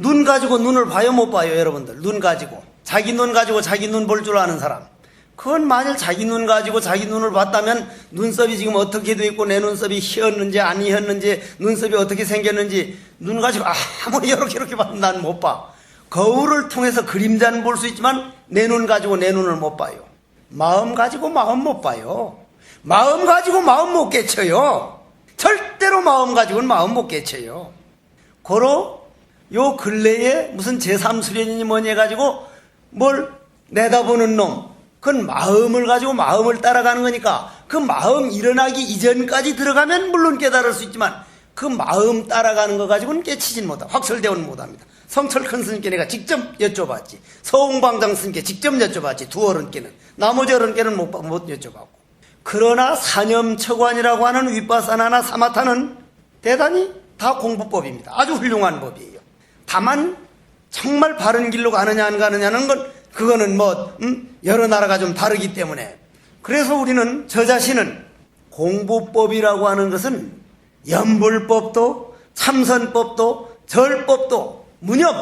눈 가지고 눈을 봐요, 못 봐요, 여러분들? 눈 가지고. 자기 눈 가지고 자기 눈 볼 줄 아는 사람. 그건 만일 자기 눈 가지고 자기 눈을 봤다면 눈썹이 지금 어떻게 돼 있고 내 눈썹이 휘었는지 안 휘었는지 눈썹이 어떻게 생겼는지 눈 가지고 아무리 이렇게 봐도 난 못 봐. 거울을 통해서 그림자는 볼 수 있지만 내 눈 가지고 내 눈을 못 봐요. 마음 가지고 마음 못 봐요. 마음 가지고 마음 못 깨쳐요. 절대로 마음 가지고는 마음 못 깨쳐요. 고로 요 근래에 무슨 제3수련이니 뭐니 해가지고 뭘 내다보는 놈, 그건 마음을 가지고 마음을 따라가는 거니까 그 마음 일어나기 이전까지 들어가면 물론 깨달을 수 있지만 그 마음 따라가는 거 가지고는 깨치진 못하, 확철대오는 못합니다. 성철 큰 스님께 내가 직접 여쭤봤지. 서홍방장 스님께 직접 여쭤봤지. 두 어른께는. 나머지 어른께는 못 여쭤봤고. 그러나 사념처관이라고 하는 윗바사나나 사마타는 대단히 다 공부법입니다. 아주 훌륭한 법이에요. 다만 정말 바른 길로 가느냐 안 가느냐는 건 그거는 여러 나라가 좀 다르기 때문에. 그래서 우리는 저 자신은 공부법이라고 하는 것은 연불법도 참선법도 절법도 무념,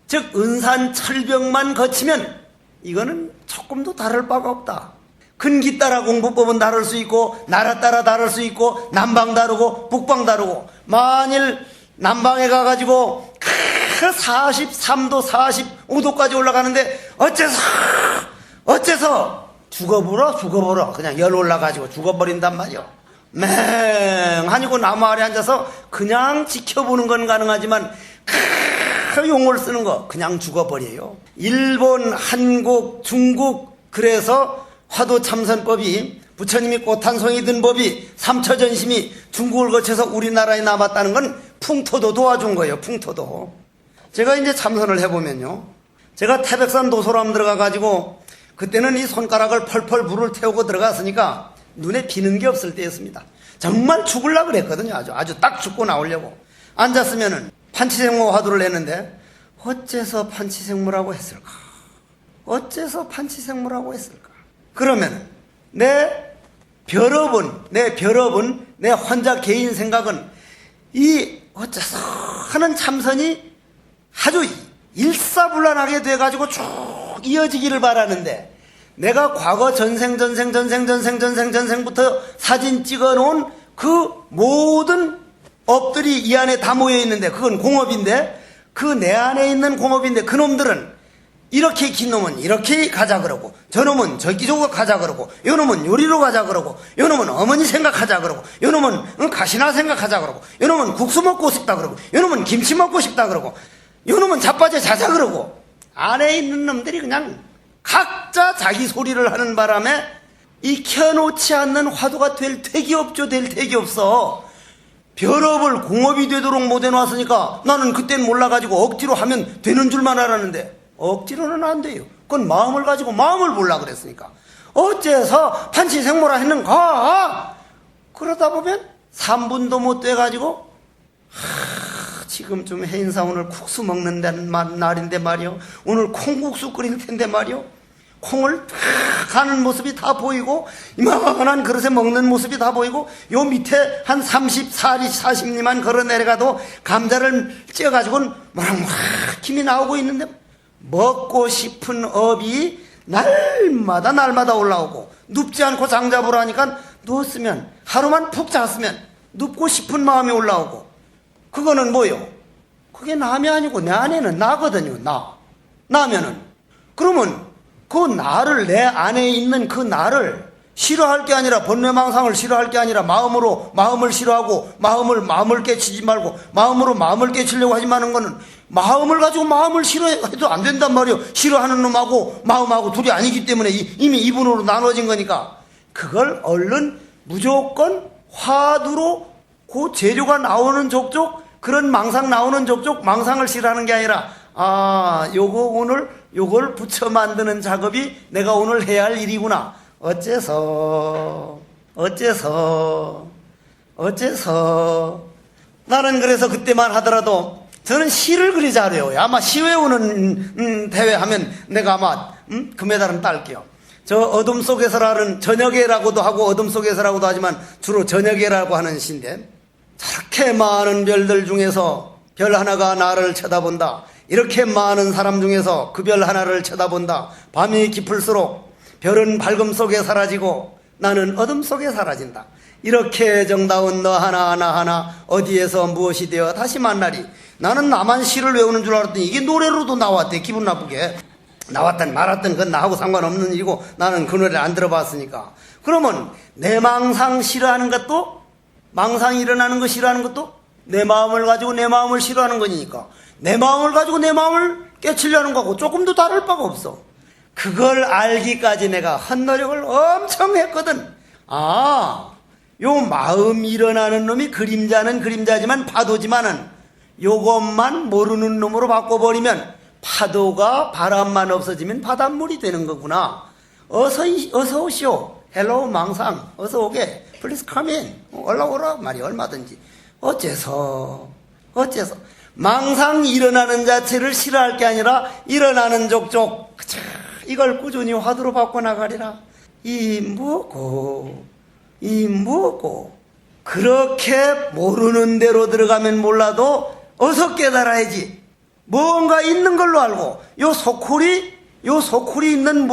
즉 은산철벽만 거치면 이거는 조금도 다를 바가 없다. 근기 따라 공부법은 다를 수 있고 나라 따라 다를 수 있고 남방 다르고 북방 다르고 만일 남방에 가가지고 43도 45도까지 올라가는데 어째서 죽어버려 그냥 열 올라가지고 죽어버린단 말이요. 맹하니고 나무 아래 앉아서 그냥 지켜보는 건 가능하지만 용을 쓰는 거 그냥 죽어버려요. 일본, 한국, 중국, 그래서 화도참선법이 부처님이 꽃 한 송이 든 법이 삼처전심이 중국을 거쳐서 우리나라에 남았다는 건 풍토도 도와준 거예요. 풍토도. 제가 이제 참선을 해보면요, 제가 태백산 도소람 들어가가지고 그때는 이 손가락을 펄펄 불을 태우고 들어갔으니까 눈에 비는 게 없을 때였습니다. 정말 죽으려고 그랬거든요. 아주 딱 죽고 나오려고. 앉았으면은 판치생모 화두를 냈는데 어째서 판치생모라고 했을까? 어째서 판치생모라고 했을까? 그러면 내 별업은 내 혼자 개인 생각은 이 어째서 하는 참선이 아주 일사불란하게 돼가지고 쭉 이어지기를 바라는데 내가 과거 전생부터 사진 찍어놓은 그 모든 업들이 이 안에 다 모여있는데 그건 공업인데 그 내 안에 있는 공업인데 그놈들은 이렇게 긴 놈은 이렇게 가자 그러고 저놈은 저기저기 가자 그러고 요놈은 요리로 가자 그러고 요놈은 어머니 생각하자 그러고 요놈은 가시나 생각하자 그러고 요놈은 국수 먹고 싶다 그러고 요놈은 김치 먹고 싶다 그러고 요놈은 자빠져 자자 그러고 안에 있는 놈들이 그냥 각자 자기 소리를 하는 바람에 익혀놓지 않는 화두가 될 택이 없죠. 될 택이 없어. 별업을 공업이 되도록 못 해놨으니까 나는 그땐 몰라가지고 억지로 하면 되는 줄만 알았는데 억지로는 안 돼요. 그건 마음을 가지고 마음을 몰라 그랬으니까. 어째서 판치생모라 했는가? 그러다 보면 3분도 못 돼가지고 지금쯤 해인사 오늘 국수 먹는다는 날인데 말이요, 오늘 콩국수 끓일 텐데 말이요, 콩을 탁 가는 모습이 다 보이고 이만한 그릇에 먹는 모습이 다 보이고 요 밑에 한 40리만 걸어 내려가도 감자를 찧어가지고는 막 김이 나오고 있는데 먹고 싶은 업이 날마다 올라오고 눕지 않고 장잡으라 하니까 누웠으면 하루만 푹 잤으면 눕고 싶은 마음이 올라오고 그거는 뭐요? 그게 남이 아니고 내 안에는 나거든요. 나면은 그러면 그 나를 내 안에 있는 그 나를 싫어할 게 아니라 번뇌망상을 싫어할 게 아니라 마음으로 마음을 싫어하고 마음을 깨치지 말고 마음으로 마음을 깨치려고 하지 마는 거는 마음을 가지고 마음을 싫어해도 안 된단 말이에요. 싫어하는 놈하고 마음하고 둘이 아니기 때문에 이미 이분으로 나눠진 거니까 그걸 얼른 무조건 화두로 그 재료가 나오는 족족 그런 망상 나오는 족족 망상을 싫어하는 게 아니라 요거 오늘 요걸 붙여 만드는 작업이 내가 오늘 해야 할 일이구나. 어째서 나는 그래서 그때만 하더라도 저는 시를 그리 잘해요. 아마 시외 오는 대회 하면 내가 아마 금메달은 딸게요. 저 어둠 속에서라는 저녁에라고도 하고 어둠 속에서라고도 하지만 주로 저녁에라고 하는 시인데 저렇게 많은 별들 중에서 별 하나가 나를 쳐다본다. 이렇게 많은 사람 중에서 그 별 하나를 쳐다본다. 밤이 깊을수록 별은 밝음 속에 사라지고 나는 어둠 속에 사라진다. 이렇게 정다운 너 하나 나 하나 어디에서 무엇이 되어 다시 만나리. 나는 나만 시를 외우는 줄 알았더니 이게 노래로도 나왔대. 기분 나쁘게. 나왔든 말았든 그건 나하고 상관없는 일이고 나는 그 노래를 안 들어봤으니까. 그러면 내 망상 싫어하는 것도, 망상이 일어나는 거 싫어하는 것도 내 마음을 가지고 내 마음을 싫어하는 거니까 내 마음을 가지고 내 마음을 깨치려는 거고 조금도 다를 바가 없어. 그걸 알기까지 내가 헛노력을 엄청 했거든. 요 마음 일어나는 놈이 그림자는 그림자지만 파도지만은 요것만 모르는 놈으로 바꿔버리면 파도가 바람만 없어지면 바닷물이 되는 거구나. 어서 오시오. 헬로우 망상. 어서 오게. Please come in. 올라오라 말이 얼마든지. 어째서 망상 일어나는 자체를 싫어할 게 아니라 일어나는 족족 이걸 꾸준히 화두로 바꿔나가리라. 이 뭐고 그렇게 모르는 대로 들어가면 몰라도 어서 깨달아야지. 뭔가 있는 걸로 알고 요 소쿠리 있는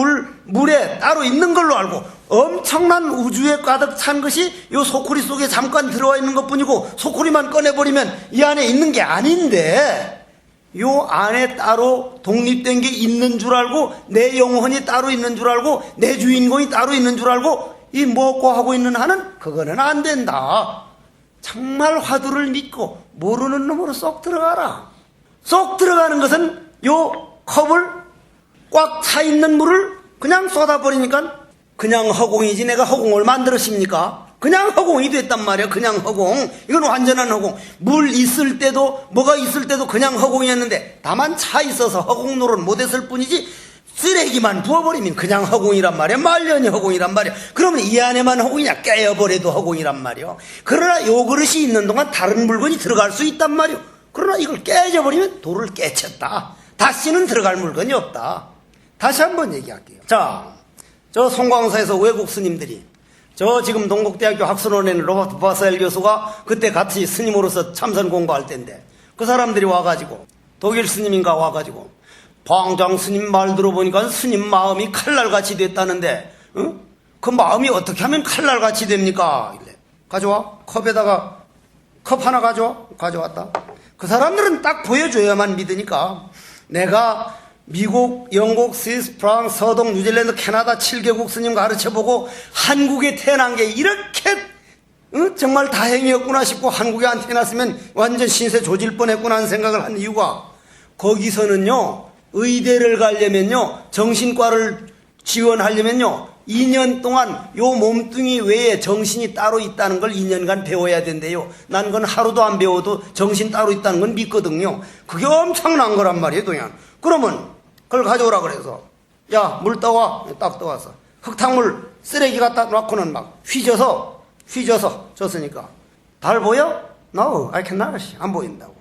물에 따로 있는 걸로 알고 엄청난 우주에 가득 찬 것이 요 소쿠리 속에 잠깐 들어와 있는 것뿐이고 소쿠리만 꺼내버리면 이 안에 있는 게 아닌데 요 안에 따로 독립된 게 있는 줄 알고 내 영혼이 따로 있는 줄 알고 내 주인공이 따로 있는 줄 알고 이 먹고 하고 있는 한은 그거는 안 된다. 정말 화두를 믿고 모르는 놈으로 쏙 들어가라. 쏙 들어가는 것은 요 컵을 꽉 차 있는 물을 그냥 쏟아버리니까 그냥 허공이지 내가 허공을 만들었습니까? 그냥 허공이 됐단 말이야. 그냥 허공. 이건 완전한 허공. 물 있을 때도 뭐가 있을 때도 그냥 허공이었는데 다만 차 있어서 허공 노릇 못했을 뿐이지 쓰레기만 부어버리면 그냥 허공이란 말이야. 말년이 허공이란 말이야. 그러면 이 안에만 허공이냐? 깨어버려도 허공이란 말이야. 그러나 요 그릇이 있는 동안 다른 물건이 들어갈 수 있단 말이야. 그러나 이걸 깨져버리면 돌을 깨쳤다. 다시는 들어갈 물건이 없다. 다시 한번 얘기할게요. 자, 저 송광사에서 외국 스님들이 저 지금 동국대학교 학술원에 있는 로버트 바셀 교수가 그때 같이 스님으로서 참선 공부할 때인데 그 사람들이 와가지고 독일 스님인가 와가지고 방장 스님 말 들어보니까 스님 마음이 칼날같이 됐다는데 그 마음이 어떻게 하면 칼날같이 됩니까? 이래. 가져와. 컵에다가 컵 하나 가져왔다. 그 사람들은 딱 보여줘야만 믿으니까 내가 미국, 영국, 스위스, 프랑스, 서동, 뉴질랜드, 캐나다 7개국 스님 가르쳐보고 한국에 태어난 게 이렇게 정말 다행이었구나 싶고 한국에 안 태어났으면 완전 신세 조질 뻔했구나 하는 생각을 한 이유가 거기서는요 의대를 가려면요 정신과를 지원하려면요 2년 동안 요 몸뚱이 외에 정신이 따로 있다는 걸 2년간 배워야 된대요. 난 그건 하루도 안 배워도 정신 따로 있다는 건 믿거든요. 그게 엄청난 거란 말이에요. 그냥. 그러면 그걸 가져오라 그래서 야 물 떠와. 딱 떠와서 흙탕물 쓰레기 갖다 놓고는 막 휘져서 줬으니까 달 보여? No, I cannot. 안 보인다고.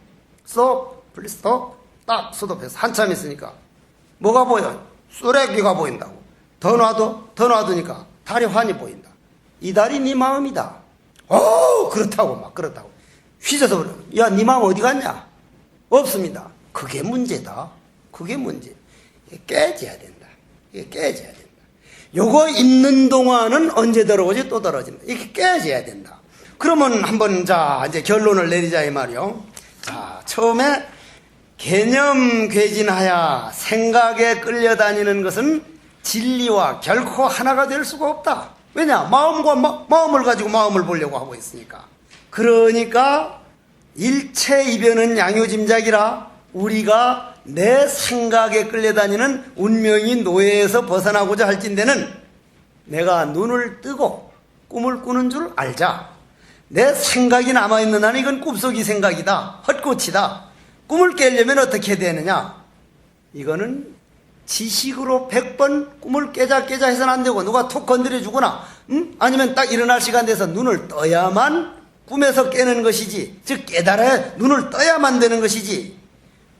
Stop, please stop. 딱 스톱해서 한참 있으니까 뭐가 보여? 쓰레기가 보인다고. 더 놔두니까 달이 환히 보인다. 이 달이 네 마음이다. 그렇다고 휘져서 그래. 야, 네 마음 어디 갔냐? 없습니다. 그게 문제다. 그게 문제. 깨져야 된다. 이게 깨져야 된다. 요거 있는 동안은 언제 들어오지? 또 떨어진다. 이렇게 깨져야 된다. 그러면 한번 자 이제 결론을 내리자 이 말이요. 자, 처음에 개념 괴진하야 생각에 끌려다니는 것은 진리와 결코 하나가 될 수가 없다. 왜냐? 마음을 가지고 마음을 보려고 하고 있으니까. 그러니까 일체 이변은 양요짐작이라 우리가 내 생각에 끌려다니는 운명이 노예에서 벗어나고자 할진대는 내가 눈을 뜨고 꿈을 꾸는 줄 알자. 내 생각이 남아있는 한은 이건 꿈속이 생각이다. 헛꽃이다. 꿈을 깨려면 어떻게 되느냐? 이거는 지식으로 100번 꿈을 깨자 해서는 안 되고 누가 툭 건드려 주거나 아니면 딱 일어날 시간 돼서 눈을 떠야만 꿈에서 깨는 것이지, 즉 깨달아야 눈을 떠야만 되는 것이지,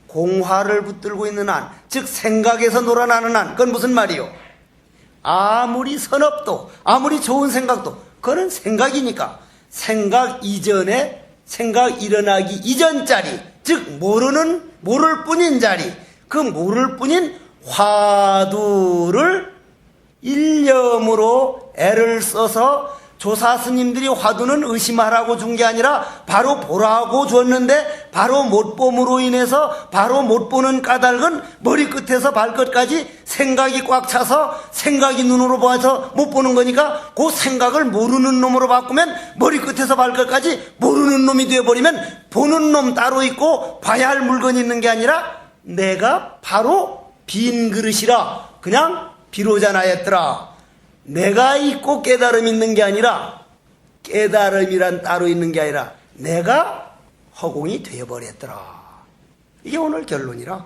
공화를 붙들고 있는 한, 즉 생각에서 놀아나는 한, 그건 무슨 말이요? 아무리 선업도 아무리 좋은 생각도 그거는 생각이니까 생각 이전에, 생각 일어나기 이전짜리 즉 모를 뿐인 자리, 그 모를 뿐인 화두를 일념으로 애를 써서 조사 스님들이 화두는 의심하라고 준 게 아니라 바로 보라고 줬는데 바로 못 봄으로 인해서 바로 못 보는 까닭은 머리끝에서 발끝까지 생각이 꽉 차서 생각이 눈으로 보아서 못 보는 거니까 그 생각을 모르는 놈으로 바꾸면 머리끝에서 발끝까지 모르는 놈이 되어버리면 보는 놈 따로 있고 봐야 할 물건이 있는 게 아니라 내가 바로 빈 그릇이라 그냥 비로자 나였더라. 내가 있고 깨달음 있는 게 아니라 깨달음이란 따로 있는 게 아니라 내가 허공이 되어버렸더라. 이게 오늘 결론이라.